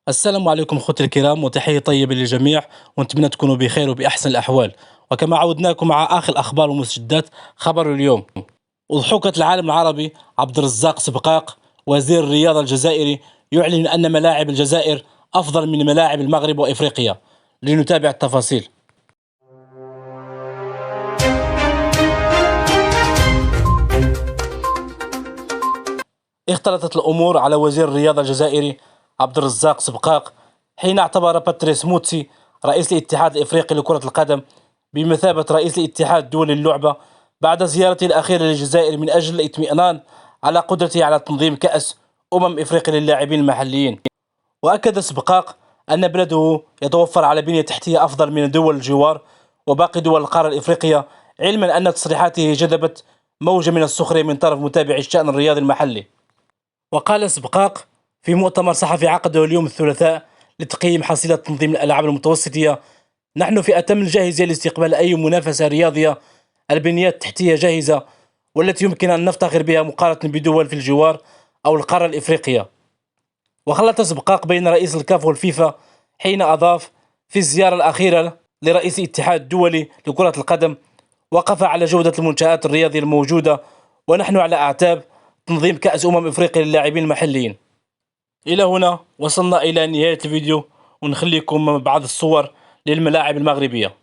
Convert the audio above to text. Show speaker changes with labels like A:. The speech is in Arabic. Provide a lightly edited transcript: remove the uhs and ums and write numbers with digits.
A: السلام عليكم اخوتي الكرام وتحية طيبة للجميع، ونتمنى تكونوا بخير وبأحسن الأحوال. وكما عودناكم مع آخر الأخبار والمستجدات، خبر اليوم: أضحوكة العالم العربي عبد الرزاق سبقاق وزير الرياضة الجزائري يعلن أن ملاعب الجزائر أفضل من ملاعب المغرب وإفريقيا. لنتابع التفاصيل. اختلطت الأمور على وزير الرياضة الجزائري عبد الرزاق سبقاق حين اعتبر باتريس موتسي رئيس الاتحاد الإفريقي لكرة القدم بمثابة رئيس الاتحاد الدولي للعبة بعد زيارته الأخيرة للجزائر من أجل الاطمئنان على قدرته على تنظيم كأس إفريقيا للاعبين المحليين. وأكد سبقاق أن بلده يتوفر على بنية تحتية أفضل من دول الجوار وباقي دول القارة الإفريقية، علما أن تصريحاته جذبت موجة من السخرية من طرف متابعي الشأن الرياضي المحلي. وقال سبقاق في مؤتمر صحفي عقده اليوم الثلاثاء لتقييم حصيلة تنظيم الألعاب المتوسطية: نحن في أتم الجاهزية لاستقبال أي منافسة رياضية. البنيات التحتية جاهزة والتي يمكن أن نفتخر بها مقارنة بدول في الجوار أو القارة الإفريقية. وخلط سبقاق بين رئيس الكاف والفيفا حين أضاف: في الزيارة الأخيرة لرئيس الاتحاد الدولي لكرة القدم وقف على جودة المنشآت الرياضية الموجودة، ونحن على أعتاب تنظيم كأس إفريقيا للاعبين المحليين. إلى هنا وصلنا إلى نهاية الفيديو، ونخليكم بعض الصور للملاعب المغربية.